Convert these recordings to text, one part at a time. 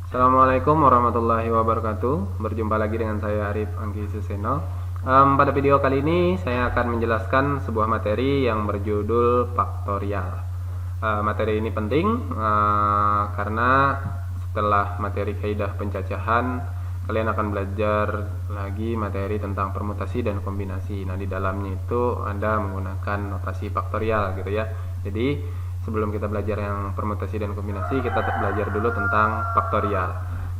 Assalamualaikum warahmatullahi wabarakatuh. Berjumpa lagi dengan saya Arif Anggi Suseno. Pada video kali ini saya akan menjelaskan sebuah materi yang berjudul faktorial. Materi ini penting karena setelah materi kaidah pencacahan, kalian akan belajar lagi materi tentang permutasi dan kombinasi. Nah, di dalamnya itu Anda menggunakan notasi faktorial gitu ya. Jadi sebelum kita belajar yang permutasi dan kombinasi, kita belajar dulu tentang faktorial.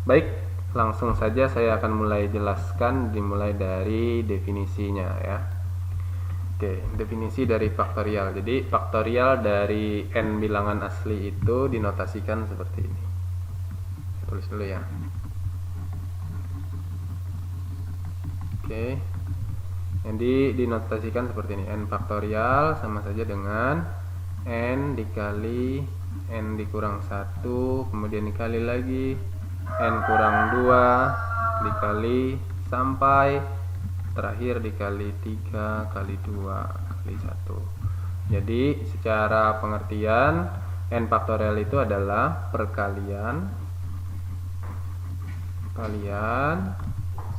Baik, langsung saja saya akan mulai jelaskan, dimulai dari definisinya ya. Oke, definisi dari faktorial. Jadi faktorial dari n bilangan asli itu dinotasikan seperti ini. Saya tulis dulu ya. Oke, jadi dinotasikan seperti ini. N faktorial sama saja dengan n dikali n dikurang 1, kemudian dikali lagi n kurang 2 dikali sampai terakhir dikali 3 kali 2 kali 1. Jadi secara pengertian n faktorial itu adalah perkalian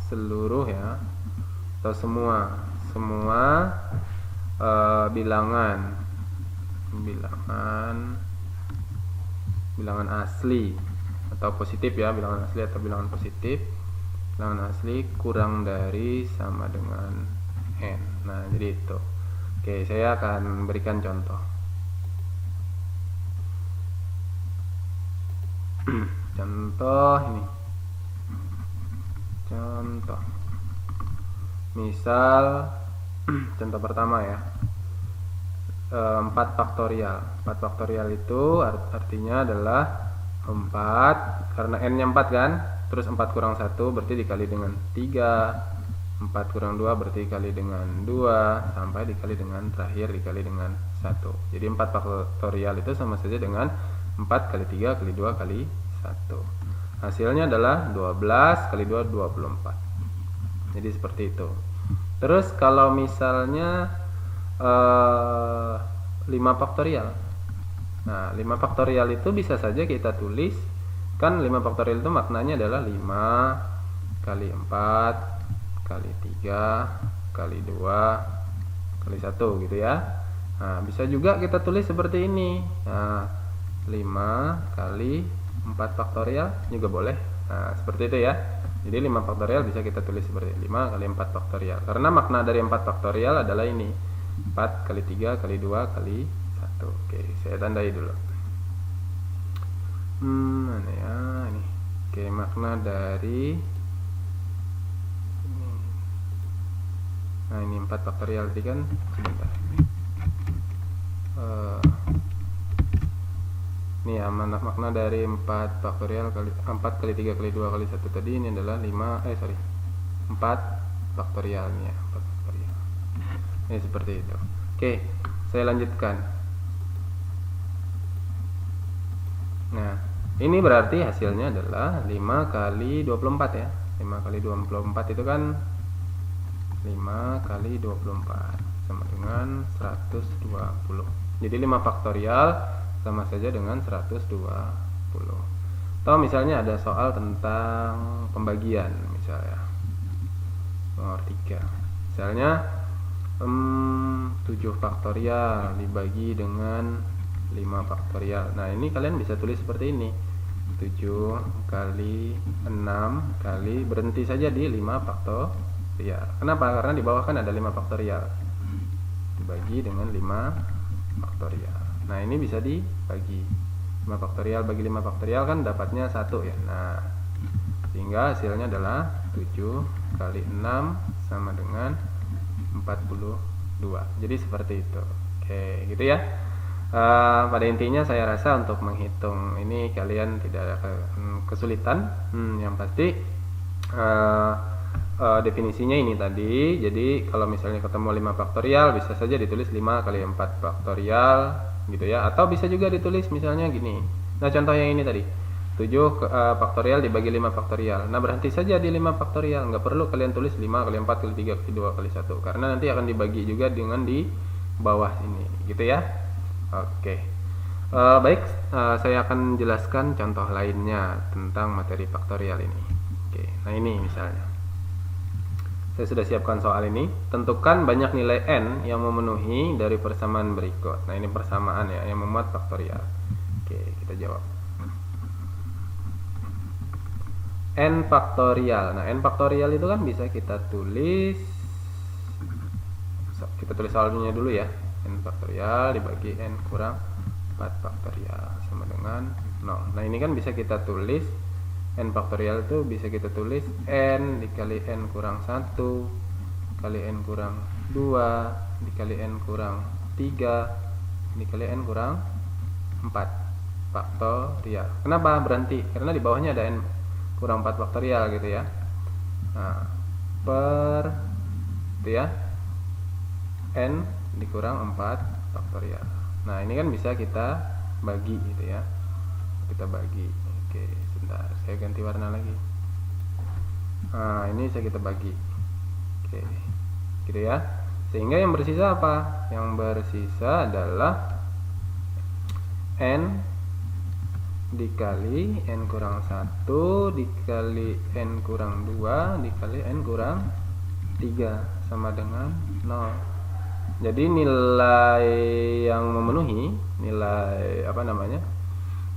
seluruh ya, atau semua bilangan asli atau positif ya, bilangan asli atau bilangan positif, bilangan asli kurang dari sama dengan n. Nah, jadi itu. Oke, saya akan berikan contoh. Contoh ini. Contoh. Misal contoh pertama ya. 4 faktorial. 4 faktorial itu artinya adalah 4, karena n nya 4 kan, terus 4 kurang 1 berarti dikali dengan 3, 4 kurang 2 berarti dikali dengan 2, sampai dikali dengan terakhir dikali dengan 1. Jadi 4 faktorial itu sama saja dengan 4 kali 3 kali 2 kali 1. Hasilnya adalah 12 kali 2 24. Jadi seperti itu. Terus kalau misalnya 5 faktorial. Nah, 5 faktorial itu bisa saja kita tulis, kan 5 faktorial itu maknanya adalah 5 kali 4 kali 3 kali 2 kali 1 gitu ya. Nah, bisa juga kita tulis seperti ini. Nah, 5 kali 4 faktorial juga boleh. Nah, seperti itu ya. Jadi 5 faktorial bisa kita tulis seperti 5 kali 4 faktorial. Karena makna dari 4 faktorial adalah ini. 4 kali 3 kali 2 kali 1. Oke, saya tandai dulu. Mana ya ini? Oke, makna dari ini. Nah, ini 4 faktorial tadi kan, sebentar. Ini ya, makna dari 4 faktorial kali 4 kali 3 kali 2 kali 1 tadi, ini adalah 4 faktorial nih ya, 4 faktorial. Ini seperti itu. Oke, saya lanjutkan. Nah, ini berarti hasilnya adalah 5 kali 24 ya. 5 kali 24 itu kan 5 kali 24 sama dengan 120. Jadi 5 faktorial sama saja dengan 120. Atau misalnya ada soal tentang pembagian misalnya. Nomor 3. Misalnya 7 faktorial dibagi dengan 5 faktorial. Nah, ini kalian bisa tulis seperti ini. 7 kali 6 kali, berhenti saja di 5 faktorial. Kenapa? Karena di bawah kan ada 5 faktorial. Dibagi dengan 5 faktorial. Nah, ini bisa dibagi. 5 faktorial bagi 5 faktorial kan dapatnya 1 ya. Nah, sehingga hasilnya adalah 7 kali 6 sama dengan 42. Jadi seperti itu. Oke, gitu ya. Pada intinya saya rasa untuk menghitung ini kalian tidak ada kesulitan. Yang pasti definisinya ini tadi. Jadi kalau misalnya ketemu 5 faktorial, bisa saja ditulis 5 kali 4 faktorial gitu ya. Atau bisa juga ditulis misalnya gini. Nah, contoh yang ini tadi, 7 faktorial dibagi 5 faktorial. Nah, berhenti saja di 5 faktorial. Nggak perlu kalian tulis 5 kali 4 kali 3 kali 2 kali 1. Karena nanti akan dibagi juga dengan di bawah ini. Gitu ya. Oke. Baik, saya akan jelaskan contoh lainnya tentang materi faktorial ini. Oke, nah ini misalnya. Saya sudah siapkan soal ini. Tentukan banyak nilai n yang memenuhi dari persamaan berikut. Nah, ini persamaan ya yang memuat faktorial. Oke, kita jawab. N faktorial. Nah, n faktorial itu kan bisa kita tulis soalnya dulu ya. N faktorial dibagi n kurang 4 faktorial sama dengan 0. Nah, ini kan bisa kita tulis n faktorial itu bisa kita tulis n dikali n kurang 1 kali n kurang 2 dikali n kurang 3 dikali n kurang 4 faktorial. Kenapa berhenti? Karena di bawahnya ada n kurang 4 faktorial gitu ya. Nah, per itu ya, n dikurang 4 faktorial. Nah, ini kan bisa kita bagi gitu ya. Kita bagi. Oke, sebentar. Saya ganti warna lagi. Nah, ini bisa kita bagi. Oke. Gitu ya. Sehingga yang bersisa apa? Yang bersisa adalah n dikali n kurang 1 dikali n kurang 2 dikali n kurang 3 sama dengan 0. Jadi nilai yang memenuhi, nilai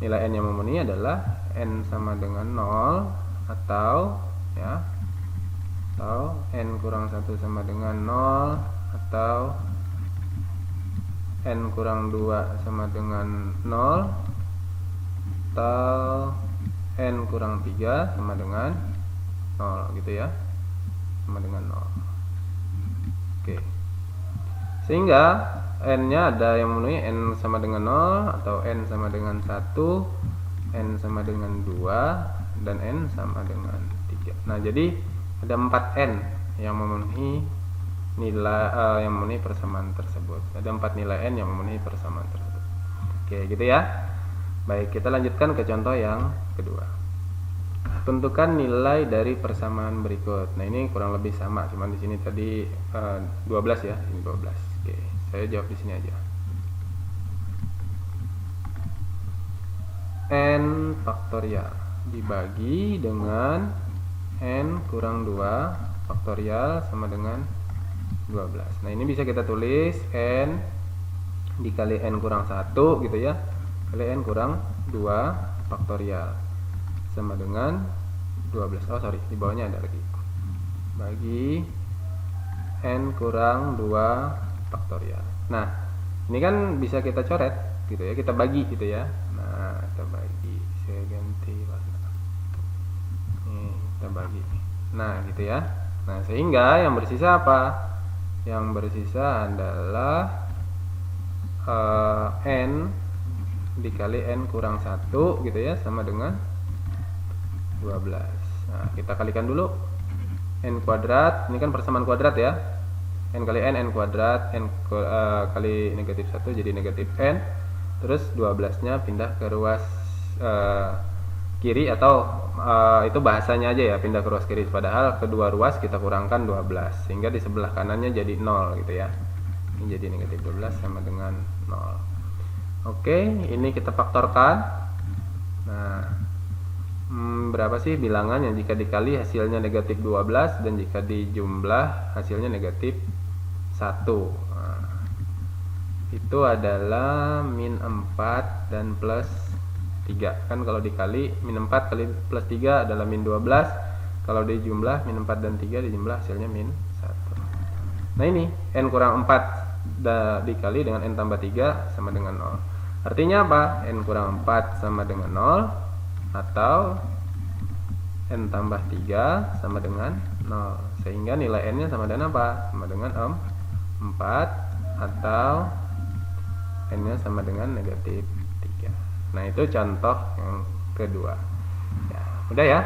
nilai n yang memenuhi adalah n sama dengan 0 atau ya, atau n kurang 1 sama dengan 0 atau n kurang 2 sama dengan 0 atau n kurang 3 sama dengan 0 gitu ya, sama dengan 0. Oke. Sehingga n-nya ada yang memenuhi n sama dengan 0 atau n sama dengan 1, n sama dengan 2 dan n sama dengan 3. Nah, jadi ada 4 n yang memenuhi nilai yang memenuhi persamaan tersebut. Ada 4 nilai n yang memenuhi persamaan tersebut. Oke, gitu ya. Baik, kita lanjutkan ke contoh yang kedua. Tentukan nilai dari persamaan berikut. Nah, ini kurang lebih sama, cuman di sini tadi 12 ya, ini 12. Oke, saya jawab di sini aja. N faktorial dibagi dengan n kurang 2 faktorial sama dengan 12. Nah, ini bisa kita tulis n dikali n kurang 1 gitu ya, kali n kurang 2 faktorial sama dengan 12. Oh sorry, di bawahnya ada lagi. Bagi n kurang 2 faktorial. Nah, ini kan bisa kita coret gitu ya, kita bagi gitu ya. Nah, kita bagi. Saya ganti warna. Nih, kita bagi. Nah, gitu ya. Nah, sehingga yang bersisa apa? Yang bersisa adalah n dikali n kurang 1 gitu ya, sama dengan 12. Nah, kita kalikan dulu. N kuadrat, ini kan persamaan kuadrat ya. N kali n kuadrat, n kali negatif 1 jadi negatif n. Terus 12-nya pindah ke ruas kiri atau itu bahasanya aja ya, pindah ke ruas kiri. Padahal kedua ruas kita kurangkan 12, sehingga di sebelah kanannya jadi 0 gitu ya. Ini jadi negatif 12 sama dengan 0. Oke, ini kita faktorkan. Nah, berapa sih bilangannya jika dikali hasilnya negatif 12 dan jika dijumlah hasilnya negatif 1? Nah, itu adalah min 4 dan plus 3. Kan kalau dikali min 4 kali plus 3 adalah min 12. Kalau dijumlah min 4 dan 3 dijumlah hasilnya min 1. Nah, ini n kurang 4 dikali dengan n tambah 3 sama dengan 0. Artinya apa? N kurang 4 sama dengan 0 atau n tambah 3 sama dengan 0. Sehingga nilai n nya sama dengan apa? Sama dengan 4 atau n nya sama dengan negatif 3. Nah, itu contoh yang kedua ya, udah ya.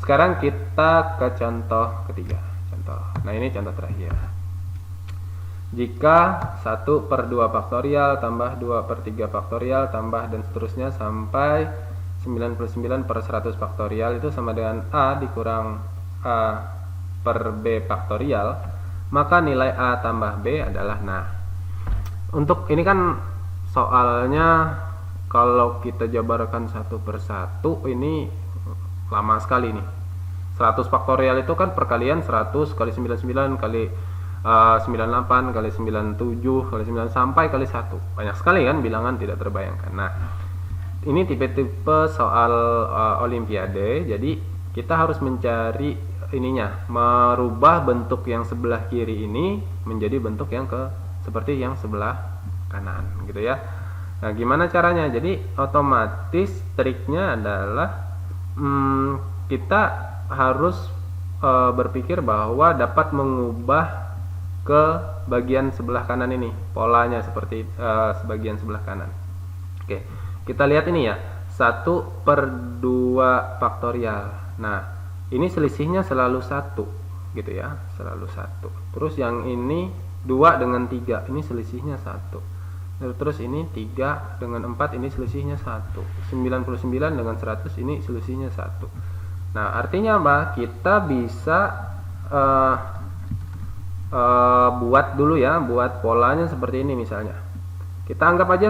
Sekarang kita ke contoh ketiga. Nah, ini contoh terakhir. Jika 1/2 faktorial tambah 2/3 faktorial tambah dan seterusnya sampai 99/100 faktorial itu sama dengan A dikurang A per B faktorial, maka nilai A tambah B adalah, nah, untuk ini kan soalnya kalau kita jabarkan satu persatu ini lama sekali nih. 100 faktorial itu kan perkalian 100 kali 99 kali 98 kali 97 kali 9 sampai kali 1. Banyak sekali kan bilangan tidak terbayangkan. Nah, ini tipe-tipe soal olimpiade. Jadi kita harus mencari ininya, merubah bentuk yang sebelah kiri ini menjadi bentuk yang seperti yang sebelah kanan gitu ya. Nah, gimana caranya? Jadi otomatis triknya adalah kita harus berpikir bahwa dapat mengubah ke bagian sebelah kanan ini, polanya seperti sebagian sebelah kanan. Oke, kita lihat ini ya, 1/2 faktorial. Nah, ini selisihnya selalu 1 gitu ya, selalu 1. Terus yang ini 2 dengan 3, ini selisihnya 1. Terus ini 3 dengan 4, ini selisihnya 1. 99 dengan 100, ini selisihnya 1. Nah, artinya apa? Kita bisa buat dulu ya, buat polanya seperti ini misalnya. Kita anggap aja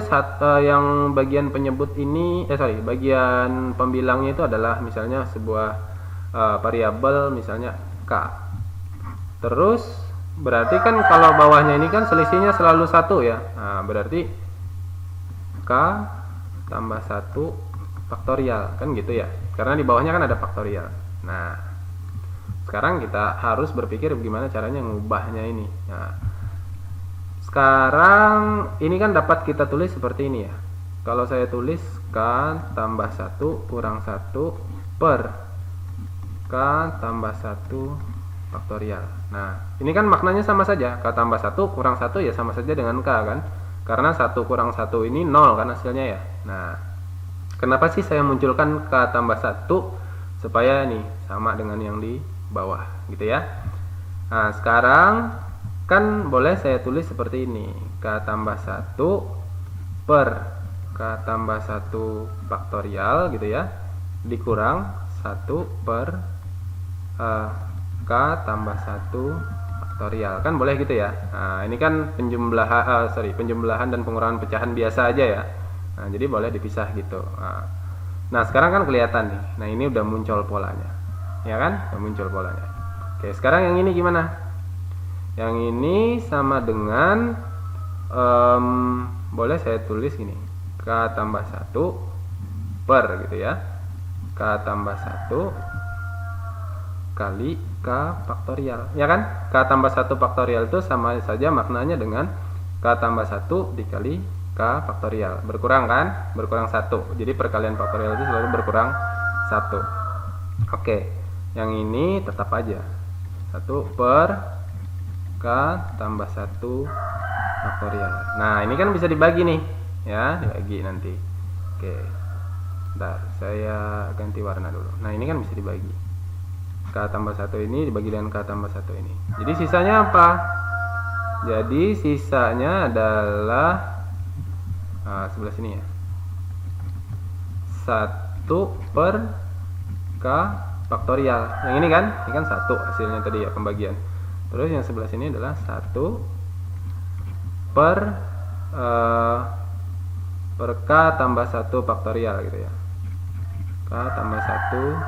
yang bagian penyebut ini, bagian pembilangnya itu adalah misalnya sebuah variabel misalnya K. Terus berarti kan kalau bawahnya ini kan selisihnya selalu 1 ya. Nah, berarti K tambah 1 faktorial kan gitu ya. Karena di bawahnya kan ada faktorial. Nah, sekarang kita harus berpikir bagaimana caranya mengubahnya ini. Nah, sekarang ini kan dapat kita tulis seperti ini ya. Kalau saya tulis K tambah 1 kurang 1 per K tambah 1 faktorial. Nah, ini kan maknanya sama saja. K tambah 1 kurang 1 ya sama saja dengan K kan. Karena 1 kurang 1 ini 0 kan hasilnya ya. Nah, kenapa sih saya munculkan K tambah 1? Supaya nih sama dengan yang di bawah gitu ya. Nah, sekarang kan boleh saya tulis seperti ini. K tambah 1 per K tambah 1 faktorial gitu ya. Dikurang 1 per K tambah 1 faktorial. Kan boleh gitu ya. Nah, ini kan penjumlahan dan pengurangan pecahan biasa aja ya. Nah, jadi boleh dipisah gitu. Nah, sekarang kan kelihatan nih. Nah, ini udah muncul polanya. Ya kan? Udah muncul polanya. Oke, sekarang yang ini gimana? Yang ini sama dengan boleh saya tulis gini. K tambah 1 per gitu ya. K tambah 1 kali K faktorial. Ya kan? K tambah 1 faktorial itu sama saja maknanya dengan K tambah 1 dikali K faktorial. Berkurang kan? Berkurang 1. Jadi perkalian faktorial itu selalu berkurang 1. Oke. Yang ini tetap aja 1 per K tambah 1 faktorial. Nah, ini kan bisa dibagi nih ya, dibagi nanti. Oke, bentar, saya ganti warna dulu. Nah, ini kan bisa dibagi. K tambah 1 ini dibagi dengan K tambah 1 ini. Jadi sisanya apa? Jadi sisanya adalah sebelah sini ya, 1 per K faktorial. Yang ini kan 1 hasilnya tadi ya, pembagian. Terus yang sebelah sini adalah 1 per K tambah 1 faktorial gitu ya. K tambah 1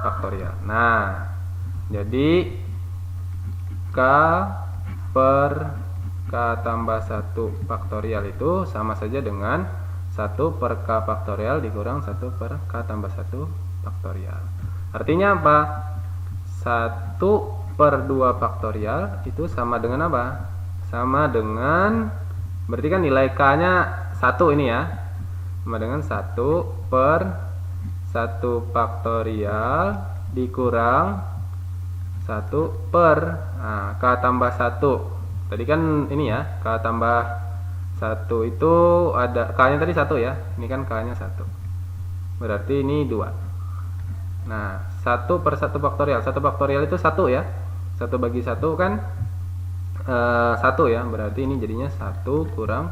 faktorial. Nah, jadi K per K tambah 1 faktorial itu sama saja dengan 1 per K faktorial dikurang 1 per K tambah 1 faktorial. Artinya apa? 1 per 2 faktorial itu sama dengan apa? Sama dengan, berarti kan nilai K-nya 1 ini ya. Sama dengan 1 per 1 faktorial dikurang 1 per K tambah 1. Tadi kan ini ya, K tambah 1 itu ada K-nya tadi 1 ya. Ini kan K-nya 1. Berarti ini 2. Nah, 1 per 1 faktorial. 1 faktorial itu 1 ya. 1 bagi 1 kan 1 ya. Berarti ini jadinya 1 kurang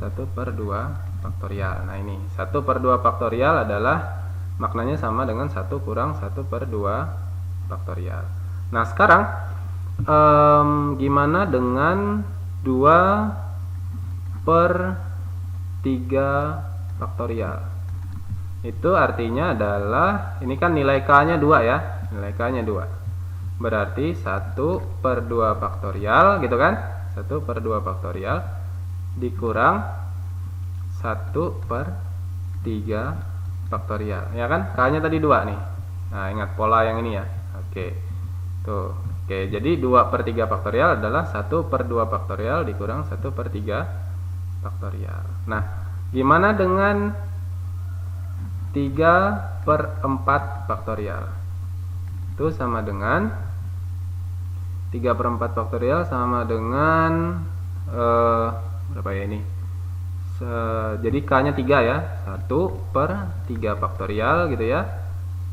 1 per 2 faktorial. Nah, ini 1 per 2 faktorial adalah maknanya sama dengan 1 kurang 1 per 2 faktorial. Nah, sekarang gimana dengan 2 per 3 faktorial. Itu artinya adalah, ini kan nilai K-nya 2 ya, nilai K-nya 2. Berarti 1/2 faktorial gitu kan, 1/2 faktorial dikurang 1/3 faktorial, ya kan? K-nya tadi 2 nih. Nah, ingat pola yang ini ya. Oke. Tuh. Oke, jadi 2/3 faktorial adalah 1/2 faktorial dikurang 1/3 faktorial. Nah, gimana dengan 3/4 faktorial? Itu sama dengan 3/4 faktorial sama dengan berapa ya ini? Jadi K-nya 3 ya. 1/3 faktorial gitu ya.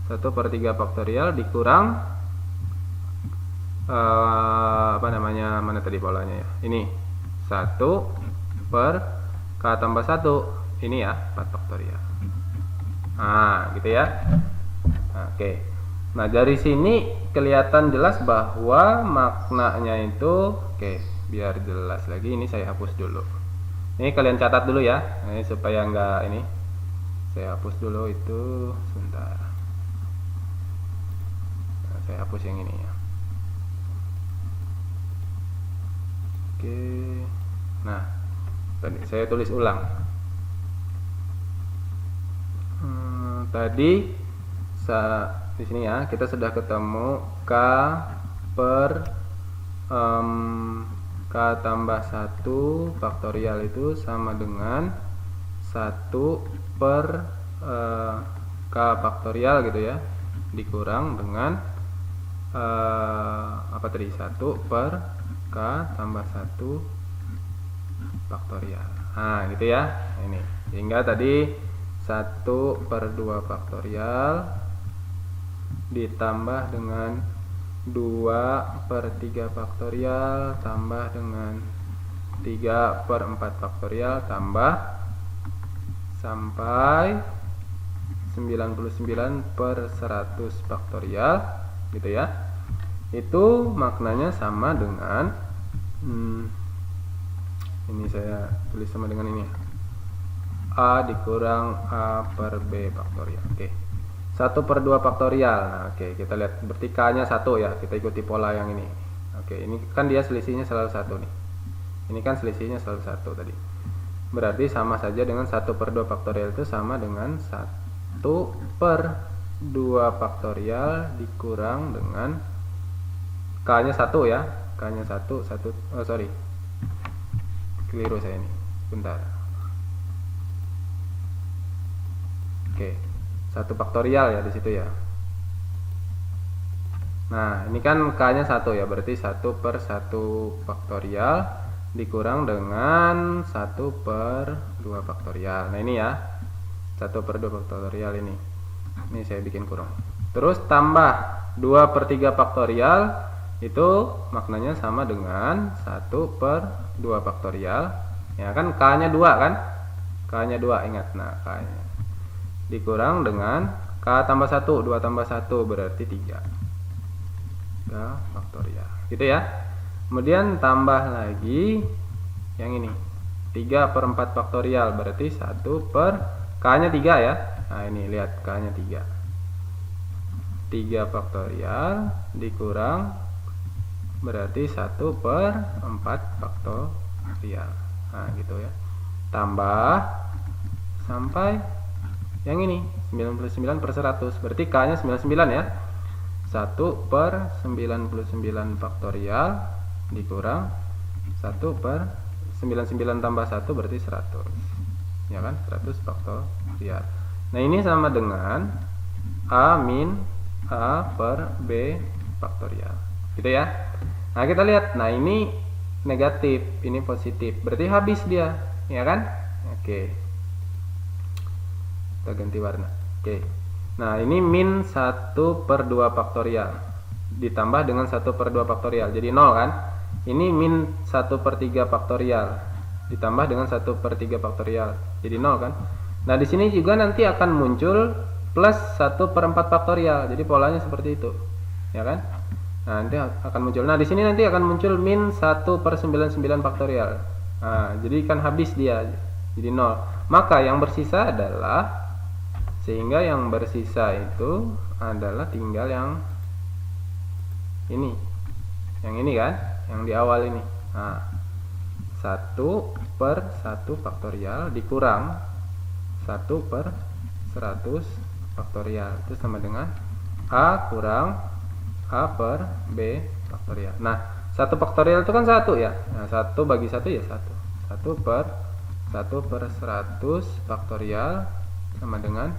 1/3 faktorial dikurang apa namanya, mana tadi polanya ya, ini 1/K tambah 1 ini ya, 4 faktorial. Nah gitu ya. Oke, nah dari sini kelihatan jelas bahwa maknanya itu, oke biar jelas lagi ini saya hapus dulu, ini kalian catat dulu ya, ini supaya enggak, ini saya hapus dulu itu sebentar. Nah, saya hapus yang ini ya. Oke, nah tadi saya tulis ulang. Tadi di sini ya kita sudah ketemu K tambah 1 faktorial itu sama dengan 1/K faktorial gitu ya, dikurang dengan apa tadi, 1/K tambah 1 faktorial. Nah gitu ya, ini sehingga tadi 1/2 faktorial ditambah dengan 2/3 faktorial tambah dengan 3/4 faktorial tambah sampai 99/100 faktorial gitu ya. Itu maknanya sama dengan ini saya tulis sama dengan ini, A dikurang A per B faktorial. Oke, 1/2 faktorial. Nah, oke, kita lihat berarti K-nya 1 ya, kita ikuti pola yang ini. Oke, ini kan dia selisihnya selalu 1 nih, ini kan selisihnya selalu 1 tadi, berarti sama saja dengan 1/2 faktorial itu sama dengan 1/2 faktorial dikurang dengan K-nya 1 ya, K-nya 1, sorry, keliru saya ini, bentar. Oke, 1 faktorial ya di situ ya. Nah, ini kan K-nya 1 ya, berarti 1/1 faktorial dikurang dengan 1/2 faktorial. Nah, ini ya, 1/2 faktorial ini. Ini saya bikin kurang. Terus tambah 2/3 faktorial, itu maknanya sama dengan 1/2 faktorial. Ya kan, K-nya 2 kan? K-nya 2, ingat. Nah, K-nya dikurang dengan K tambah 1, 2 tambah 1 berarti 3 faktorial gitu ya. Kemudian tambah lagi yang ini 3/4 faktorial berarti 1 per K nya 3 ya. Nah ini lihat K nya 3 faktorial dikurang berarti 1/4 faktorial. Nah gitu ya, tambah sampai yang ini 99/100 berarti K nya 99 ya. 1/99 faktorial dikurang 1/99 tambah 1 berarti 100 ya kan, 100 faktorial. Nah ini sama dengan A min A per B faktorial gitu ya. Nah kita lihat, nah ini negatif, ini positif, berarti habis dia ya kan. Oke, kita ganti warna. Oke, nah ini min 1/2 faktorial ditambah dengan 1/2 faktorial jadi 0 kan. Ini min 1/3 faktorial ditambah dengan 1/3 faktorial jadi 0 kan. Nah di sini juga nanti akan muncul plus 1/4 faktorial, jadi polanya seperti itu ya kan. Nah nanti akan muncul, nah di sini nanti akan muncul min 1/99 faktorial. Nah jadi kan habis dia jadi 0. Maka yang bersisa adalah, sehingga yang bersisa itu adalah tinggal yang ini kan, yang di awal ini. Nah, 1/1 faktorial dikurang 1/100 faktorial itu sama dengan A kurang A per B faktorial. Nah, 1 faktorial itu kan 1 ya. Nah, 1 bagi 1 ya 1. 1/100 faktorial sama dengan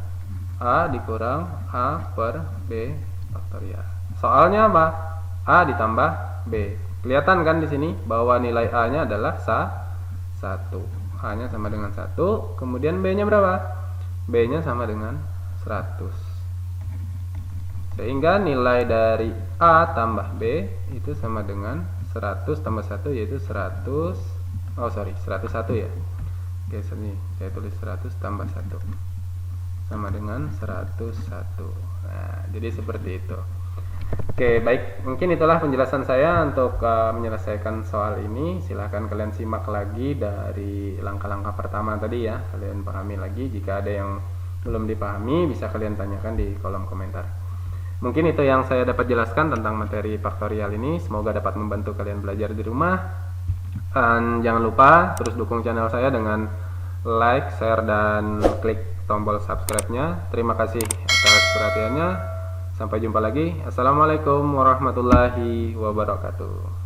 A dikurang A per B faktorial. Soalnya apa? A ditambah B. Kelihatan kan di sini bahwa nilai A-nya adalah 1. A-nya sama dengan 1, kemudian B-nya berapa? B-nya sama dengan 100. Sehingga nilai dari A tambah B itu sama dengan 100 tambah 1 yaitu 100. Oh sorry, 101 ya. Oke, sini saya tulis 100 tambah 1 sama dengan 101. Nah, jadi seperti itu. Oke, baik. Mungkin itulah penjelasan saya untuk menyelesaikan soal ini. Silahkan kalian simak lagi dari langkah-langkah pertama tadi ya. Kalian pahami lagi. Jika ada yang belum dipahami, bisa kalian tanyakan di kolom komentar. Mungkin itu yang saya dapat jelaskan tentang materi faktorial ini. Semoga dapat membantu kalian belajar di rumah. Dan jangan lupa terus dukung channel saya dengan like, share, dan klik tombol subscribe-nya. Terima kasih atas perhatiannya. Sampai jumpa lagi. Assalamualaikum warahmatullahi wabarakatuh.